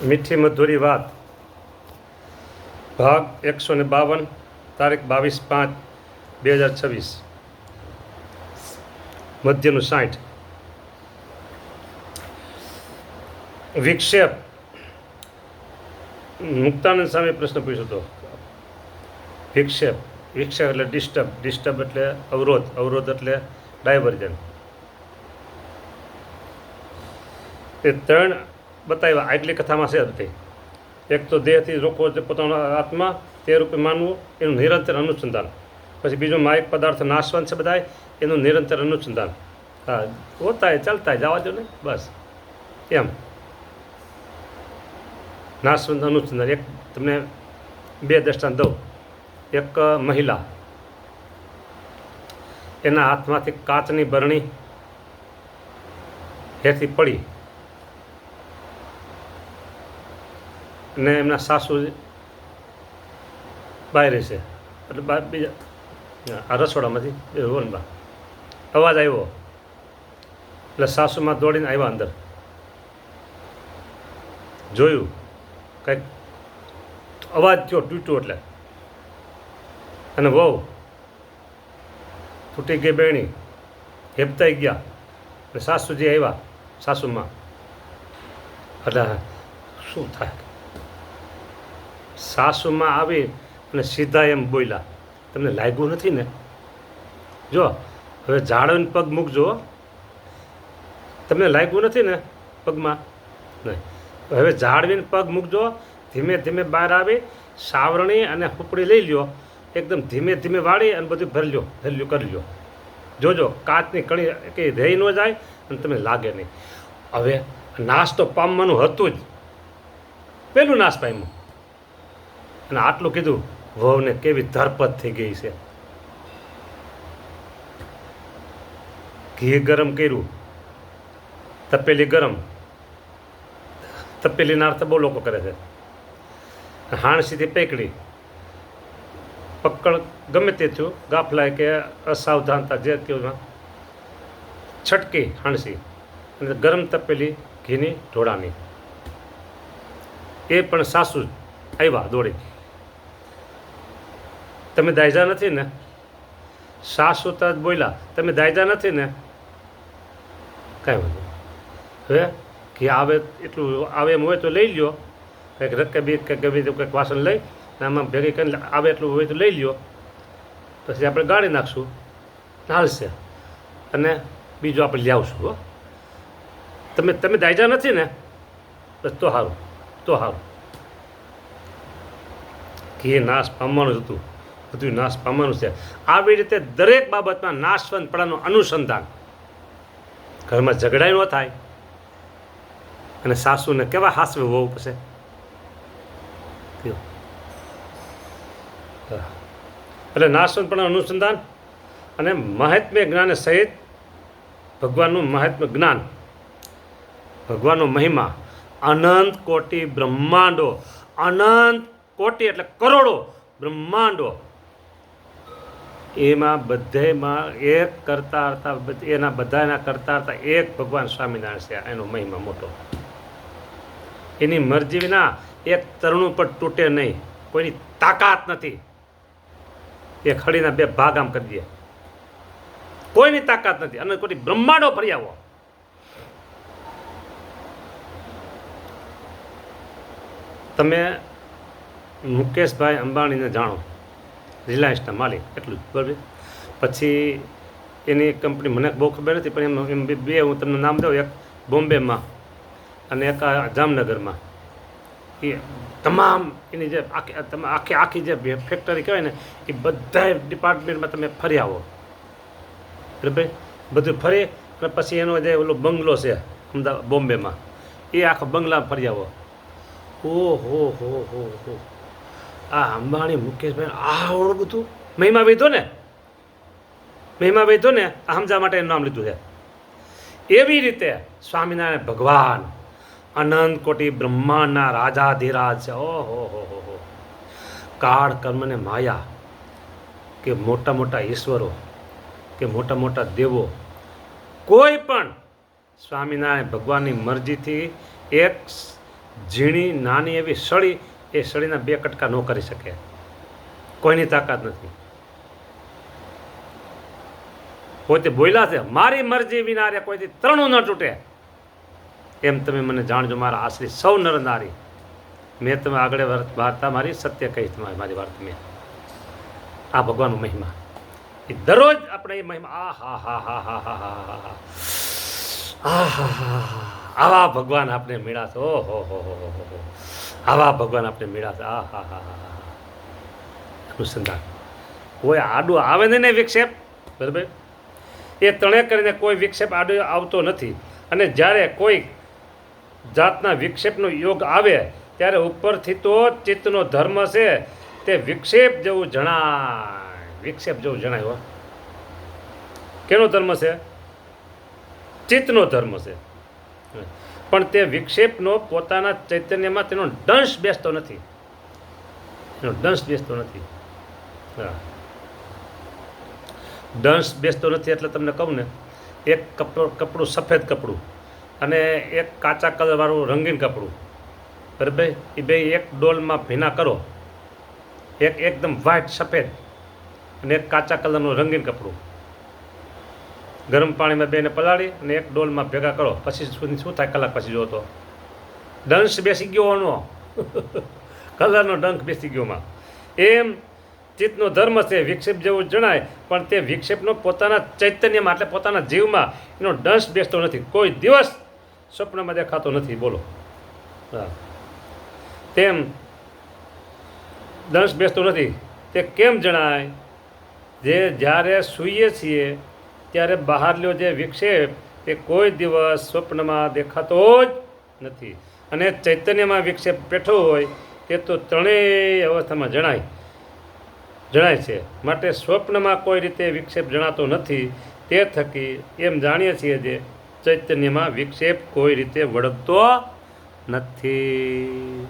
મીઠી મધુરી વાત ભાગ 152 તારીખ 22/5/2026 મધ્યનું 60 વિક્ષેપ. મુક્તાનંદ સ્વામી પ્રશ્ન પૂછ્યો હતો. વિક્ષેપ વિક્ષેપ એટલે ડિસ્ટર્બ એટલે અવરોધ એટલે ડાયવર્જન. એ ત્રણ બતાવ્યા આટલી કથામાં છે બધી. એક તો દેહથી રોકવો પોતાનો આત્મા તે રૂપે માનવું, એનું નિરંતર અનુસંધાન. પછી બીજું માયક પદાર્થ નાશવંત છે બધાય, એનું નિરંતર અનુસંધાન. હા, હોતા ચાલતા જવા દો ને બસ એમ. નાશવંત અનુસંધાન. એક તમને બે દ્રષ્ટાંત દઉં. એક મહિલા, એના હાથમાંથી કાચની બરણી હેઠી પડી ને એમના સાસુ બહાર છે, એટલે બીજા આ રસોડામાંથી રોનમાં અવાજ આવ્યો એટલે સાસુમાં દોડીને આવ્યા અંદર. જોયું કંઈક અવાજ થયો, તૂટ્યો એટલે, અને વહુ તૂટી ગઈ બેણી, હેપતાઈ ગયા. એટલે સાસુજી આવ્યા, સાસુમાં. એટલે શું થાય? સાસુમાં આવી અને સીધા એમ બોલ્યા, તમને લાગ્યું નથી ને? જો હવે ઝાડવીને પગ મૂકજો. તમને લાગ્યું નથી ને પગમાં? નહીં. હવે ઝાડવીને પગ મૂકજો. ધીમે ધીમે બહાર આવી સાવરણી અને હુપડી લઈ લ્યો, એકદમ ધીમે ધીમે વાળી અને બધું ભરી લ્યો કરી લ્યો. જોજો કાચની કણી કંઈ રહી ન જાય અને તમને લાગે નહીં. હવે નાશ તો પામવાનું હતું જ, પહેલું નાશ પામ્યું. અને આટલું કીધું, વહુને કેવી ધરપત થઈ ગઈ છે. ઘી ગરમ કર્યું, તપેલી ગરમ. તપેલીના અર્થ બહુ લોકો કરે છે. હાણસીથી પેકડી, પકડ ગમે તે થયું, ગાફલાય કે અસાવધાનતા જે થયું, છટકી હાણસી અને ગરમ તપેલી ઘીની ઢોળાની. એ પણ સાસુ આવ્યા દોડી. તમે દાયજા નથી ને? સાસુ તરત બોલ્યા, તમે દાયજા નથી ને? કાંઈ વાંધો. હવે ઘી આવે એટલું આવે એમ હોય તો લઈ લ્યો. કંઈક રકેબી કે ગમે કંઈક વાસણ લઈ ને આમાં ભેગી કરીને આવે એટલું હોય તો લઈ લ્યો. પછી આપણે ગાળી નાખશું, હાલશે. અને બીજું આપણે લાવશું. હો, તમે દાયજા નથી ને? બસ તો સારું, તો સારું. ઘી નાશ પામવાનું હતું, બધું નાશ પામવાનું છે. આવી રીતે દરેક બાબતમાં નાશવંતપણાનું અનુસંધાન. ઘરમાં ઝઘડાય ન થાય. અને સાસુને કેવા હાસવે વહુ પછી. એટલે નાશવંતપણાનું અનુસંધાન અને મહાત્મ્ય જ્ઞાન સહિત ભગવાનનું મહાત્મ્ય જ્ઞાન, ભગવાનનો મહિમા, અનંત કોટી બ્રહ્માંડો, અનંત કોટી એટલે કરોડો બ્રહ્માંડો, એમાં બધેમાં એક કરતા હતા, એના બધાના કરતા હતા એક ભગવાન સ્વામિનારાયણ છે. એનો મહિમા મોટો. એની મરજી વિના એક તરણું પણ તૂટે નહીં. કોઈની તાકાત નથી. એ ખડીના બે ભાગ આમ કરી દે. કોઈની તાકાત નથી. અને કોઈ બ્રહ્માંડો ફરી આવો. તમે મુકેશભાઈ અંબાણીને જાણો, રિલાયન્સના માલિક, એટલું જ બરાબર. પછી એની કંપની મને બહુ ખબર નથી, પણ એમ બે હું તમને નામ દઉં. એક બોમ્બેમાં અને એક જામનગરમાં. એ તમામ એની જે આખી જે ફેક્ટરી કહેવાય ને, એ બધા ડિપાર્ટમેન્ટમાં તમે ફરી આવો બરાબર. બધું ફરી અને પછી એનો જે ઓલો બંગલો છે અમદાવાદ બોમ્બેમાં, એ આખો બંગલા ફરી આવો. હો. આ અંબાણી મુકેશભાઈ આવડું બધું મહિમા વેધો ને, મહિમા વેધો ને, આ સમજા માટે એનું નામ લીધું છે. એવી રીતે સ્વામિનારાયણ ભગવાન અનંત કોટી બ્રહ્માંડના રાજાધિરાજ છે. ઓહો. કાળ કર્મને માયા કે મોટા મોટા ઈશ્વરો કે મોટા મોટા દેવો, કોઈ પણ સ્વામિનારાયણ ભગવાનની મરજીથી એક ઝીણી નાની એવી સળી, એ સળીના 2 કટકા ન કરી શકે, કોઈની તાકાત નથી. પોતે બોલ્યા છે, મારી મરજી વિના રે કોઈથી ત્રણું ન તૂટે. એમ તમે મને જાણજો મારા આશ્રિત સૌ નર નારી. મેં તમે આગળ વાર્તા મારી સત્ય કહી, તમારી મારી વાર્તા મેં. આ ભગવાનનો મહિમા એ દરરોજ આપણે એ મહિમા, આ હા હા હા હા હા હા હા આ હા હા હા, આવા ભગવાન આપણે મળ્યા છે. ઓહો હો હો હો, આવા ભગવાન આપણે મળ્યા છે. આ હા હા હા હા. અનુસંધાન કોઈ આડું આવે ને વિક્ષેપ, બરાબર, એ તણે કરીને કોઈ વિક્ષેપ આડો આવતો નથી. અને જ્યારે કોઈ જાતના વિક્ષેપનો યોગ આવે ત્યારે ઉપરથી તો ચિત્તનો ધર્મ છે તે વિક્ષેપ જેવું જણાય, વિક્ષેપ જેવું જણાય. હો, કેનો ધર્મ છે? ચિત્તનો ધર્મ છે. પણ તે વિક્ષેપનો પોતાના ચૈતન્યમાં તેનો દંશ બેસતો નથી, એનો દંશ બેસતો નથી. હા, દંશ બેસતો નથી એટલે તમને કહું ને, એક કપડું સફેદ કપડું અને એક કાચા કલરવાળું રંગીન કપડું, બરાબર, એ બે એક ડોલમાં ભીના કરો, એક એકદમ વ્હાઇટ સફેદ અને એક કાચા કલરનું રંગીન કપડું, ગરમ પાણીમાં બેને પલાળી અને એક ડોલમાં ભેગા કરો, પછી શું થાય? કલાક પછી જો તો દંશ બેસી ગયો, નો કલરનો ડંખ બેસી ગયોમાં. એમ ચિત્તનો ધર્મ છે, વિક્ષેપ જેવું જણાય, પણ તે વિક્ષેપનો પોતાના ચૈતન્યમાં એટલે પોતાના જીવમાં એનો દંશ બેસતો નથી, કોઈ દિવસ સ્વપ્નમાં દેખાતો નથી. બોલો. હા, તેમ દંશ બેસતો નથી. તે કેમ જણાય? જે જ્યારે સૂઈએ છીએ ત્યારે બહાર લ્યો જે વિક્ષેપ એ કોઈ દિવસ સ્વપ્નમાં દેખાતો જ નથી. અને ચૈતન્યમાં વિક્ષેપ બેઠો હોય તે તો ત્રણેય અવસ્થામાં જણાય છે. માટે સ્વપ્નમાં કોઈ રીતે વિક્ષેપ જણાતો નથી. તે થકી એમ જાણીએ છીએ જે ચૈતન્યમાં વિક્ષેપ કોઈ રીતે વળગતો નથી.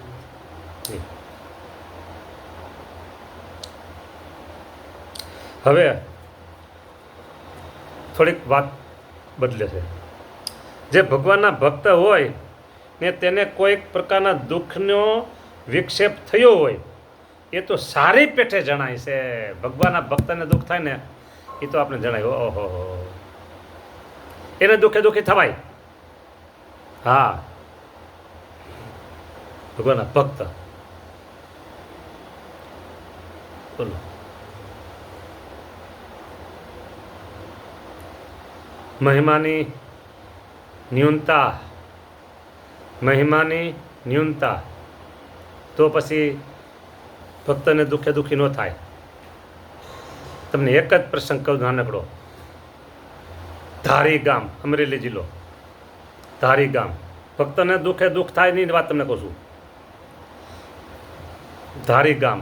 હવે થોડીક વાત બદલે છે. જે ભગવાનના ભક્ત હોય ને તેને કોઈક પ્રકારના દુઃખનો વિક્ષેપ થયો હોય એ તો સારી પેઠે જણાય છે. ભગવાનના ભક્તને દુઃખ થાય ને એ તો આપણે જણાય, ઓહો, એને દુઃખે દુઃખી થવાય. હા, ભગવાનના ભક્ત. બોલો. મહિમાની ન્યૂનતા તો પછી ભક્તને દુઃખે દુઃખી ન થાય. તમને એક જ પ્રસંગ કહું, નાનકડો. ધારી ગામ, અમરેલી જિલ્લો, ધારી ગામ. ભક્તને દુઃખે દુઃખ થાય નહીં વાત તમને કહું છું. ધારી ગામ,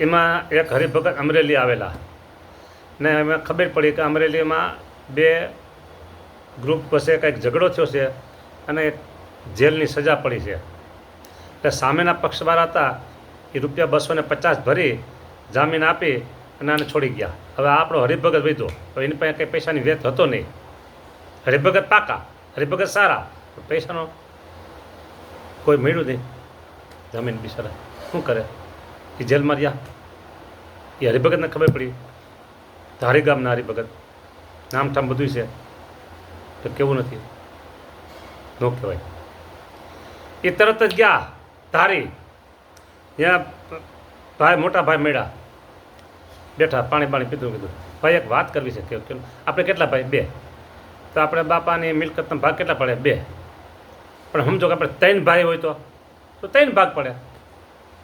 એમાં એક હરિભગત અમરેલી આવેલા ને એમાં ખબર પડી કે અમરેલીમાં 2 ગ્રુપ વચ્ચે કંઈક ઝઘડો થયો છે અને જેલની સજા પડી છે. એટલે સામેના પક્ષવાળા હતા એ ₹250 ભરી જામીન આપી અને આને છોડી ગયા. હવે આપણો હરિભગત વધ્યો તો એની પાસે કંઈ પૈસાની વેત હતો નહીં. હરિભગત પાકા, હરિભગત સારા, પૈસાનો કોઈ મળ્યું નહીં. જામીન બિચારા શું કરે? એ જેલમાં રહ્યા. એ હરિભગતને ખબર પડી, ધારી ગામના હરિભગત, નામઠામ બધું છે, તો કેવું નથી, ન કહેવાય. એ તરત જ ગયા ધારી, ત્યાં ભાઈ, મોટા ભાઈ મળ્યા, બેઠા, પાણી પીધું. કીધું, ભાઈ એક વાત કરવી છે. કે આપણે કેટલા ભાઈ? 2. તો આપણે બાપાની મિલકતનો ભાગ કેટલા પડે? 2. પણ સમજો કે આપણે 3 ભાઈ હોય તો 3 ભાગ પડે.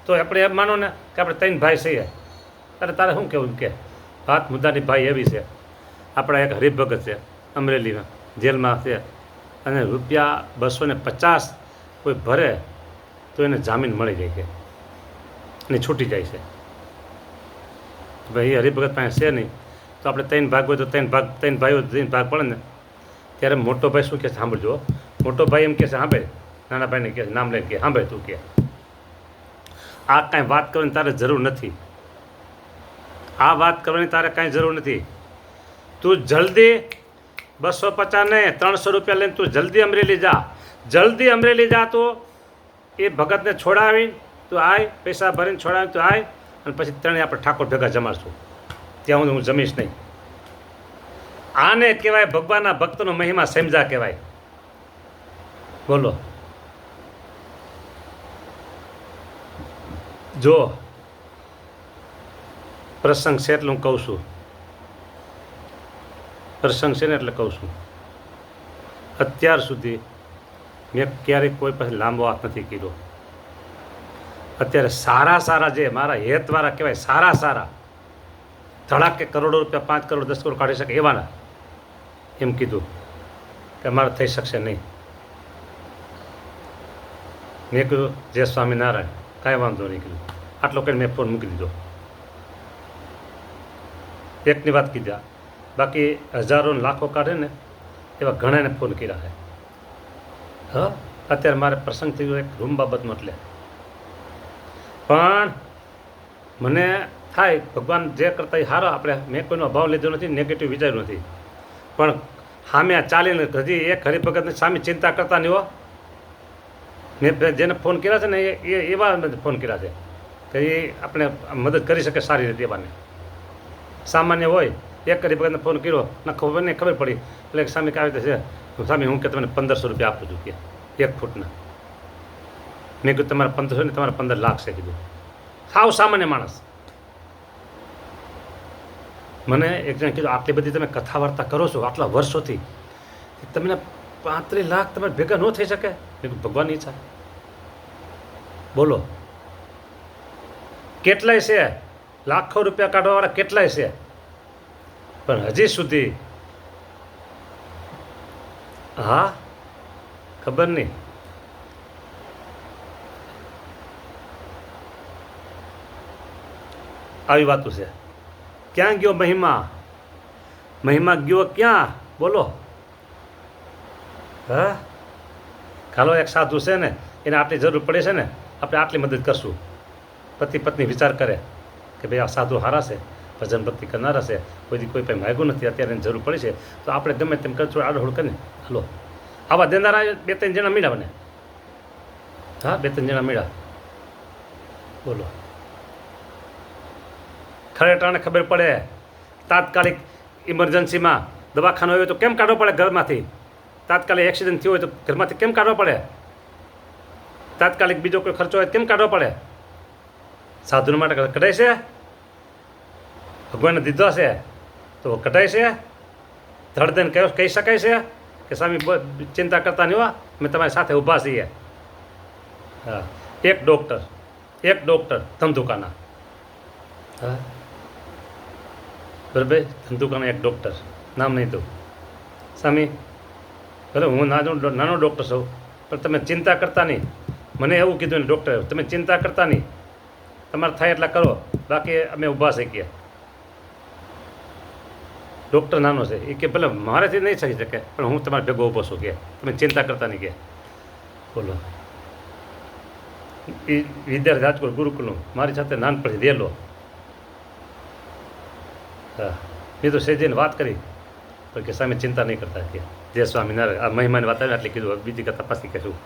તો આપણે એમ માનો ને કે આપણે 3 ભાઈ છીએ. તારે શું કહેવું? કે વાત મુદ્દાની ભાઈ એવી છે, આપણા એક હરિભગત છે અમરેલીમાં, જેલમાં છે, અને ₹250 કોઈ ભરે તો એને જામીન મળી જાય છે અને છૂટી જાય છે. ભાઈ એ હરિભગત પાસે છે નહીં, તો આપણે 3 ભાગ હોય તો 3 ભાઈઓ 3 ભાગ પડે ને. ત્યારે મોટો ભાઈ શું કહે છે? સાંભળજો. મોટો ભાઈ એમ કહે છે, સાંભળે, નાના ભાઈને કહે, નામ લઈને કહે, સાંભળે તું કે આ કાંઈ વાત કરવાની તારે જરૂર નથી. આ વાત કરવાની તારે કાંઈ જરૂર નથી. તું જલ્દી 250 નહીં, 300 રૂપિયા લઈને તું જલ્દી અમરેલી જા, જલ્દી અમરેલી જા. તો એ ભગતને છોડાવી તું આય, પૈસા ભરીને છોડાવી તું આય, અને પછી ત્રણેય આપણે ઠાકોર ભેગા જમાડશું. ત્યાં હું જમીશ નહીં. આને કહેવાય ભગવાનના ભક્તનો મહિમા સમજા કહેવાય. બોલો. જો પ્રસંગ છે એટલે હું કહું છું, પ્રસંગ છે ને એટલે કહું છું. અત્યાર સુધી મેં ક્યારેય કોઈ પાસે લાંબો હાથ નથી કર્યો. અત્યારે સારા સારા જે મારા હેતવાળા કહેવાય, સારા સારા ધડાકે કરોડો રૂપિયા, 5 કરોડ 10 કરોડ કાઢી શકે એવાના એમ કીધું કે મારે થઈ શકશે નહીં. મેં કીધું જય સ્વામિનારાયણ, કાંઈ વાંધો નહીં કીધું. આટલો કરીને મેં ફોન મૂકી દીધો. એકની વાત કીધા, બાકી હજારો લાખો કાઢે ને એવા ઘણાને ફોન કર્યા છે. હા, અત્યારે મારે પ્રસંગ થયો એક રૂમ બાબતનો, એટલે પણ મને થાય ભગવાન જે કરતા એ સારા. આપણે મેં કોઈનો અભાવ લીધો નથી, નેગેટિવ વિચાર્યું નથી, પણ સામે આ ચાલીને હજી એક હરિભગતની સામે ચિંતા કરતા નહીં હો. મેં જેને ફોન કર્યા છે ને એ એવા ફોન કર્યા છે કે એ આપણે મદદ કરી શકે સારી રીતે. એવાને સામાન્ય હોય, એક હરિભગતને ફોન કર્યો ના ખબર નહીં, ખબર પડી એટલે સામે કે આવી છે સામે હું કે તમને 1500 રૂપિયા આપું છું કે 1 ફૂટના. મેં કીધું તમારે 1500 ને તમારે 15 લાખ છે કીધું. સાવ સામાન્ય માણસ. મને એક જણ કીધું આટલી બધી તમે કથા વાર્તા કરો છો આટલા વર્ષોથી, તમને 35 લાખ તમારે ભેગા ન થઈ શકે? મેં કીધું ભગવાનની ઈચ્છા. બોલો, કેટલાય છે લાખો રૂપિયા કાઢવાવાળા, કેટલાય છે, પણ હજી સુધી હા ખબર નહીં. આવી વાતો છે. ક્યાં ગયો મહિમા? મહિમા ગયો ક્યાં? બોલો. હા, ખાલો એક સાધુ છે ને, એને આટલી જરૂર પડે છે ને, આપણે આટલી મદદ કરશું. પતિ પત્ની વિચાર કરે કે ભાઈ આ સાધુ સારા છે, ભજન ભક્તિ કરનારા છે, કોઈ પાસે માગ્યું નથી, અત્યારે એને જરૂર પડે છે, તો આપણે ગમે તેમ કરશું, આડોહડ કરીને હાલો. આવા દેનારા 2-3 જણા મળ્યા મને. હા, 2-3 જણા મળ્યા. બોલો. ખરેટાને ખબર પડે, તાત્કાલિક ઇમરજન્સીમાં દવાખાનું હોય તો કેમ કાઢવો પડે ઘરમાંથી? તાત્કાલિક એક્સિડન્ટ થયો હોય તો ઘરમાંથી કેમ કાઢવો પડે? તાત્કાલિક બીજો કોઈ ખર્ચો હોય કેમ કાઢવો પડે? સાધુને માટે કઢાય છે, ભગવાનને દીધો છે તો કઢાય છે. ધડદેને કહી શકાય છે કે સ્વામી ચિંતા કરતા નહીં હો, મેં તમારી સાથે ઊભા છીએ. હા, એક ડૉક્ટર ધંધુકાના. હા બરાબર, ધંધુકાના એક ડૉક્ટર, નામ નહીં દઉં. સ્વામી ભલે હું નાનો ડૉક્ટર છું, પણ તમે ચિંતા કરતા નહીં. મને એવું કીધું ને ડૉક્ટરે, તમે ચિંતા કરતા નહીં, તમારે થાય એટલા કરો, બાકી અમે ઊભા શકીએ. ડૉક્ટર નાનો છે એ કે ભલે મારેથી નહીં થઈ શકે, પણ હું તમારે ભેગો ઊભો છું કે તમે ચિંતા કરતા નહીં કે. બોલો. એ વિદ્યાર્થી રાજકોટ ગુરુકુલનું મારી સાથે નાનપણથી રહેલો. હા, મેં તો સહેજીને વાત કરી પણ કે સામે ચિંતા નહીં કરતા કે જય સ્વામિનારાયણ. આ મહિમાની વાત આવી એટલે કીધું બીજી કથા પાછી કહેશું.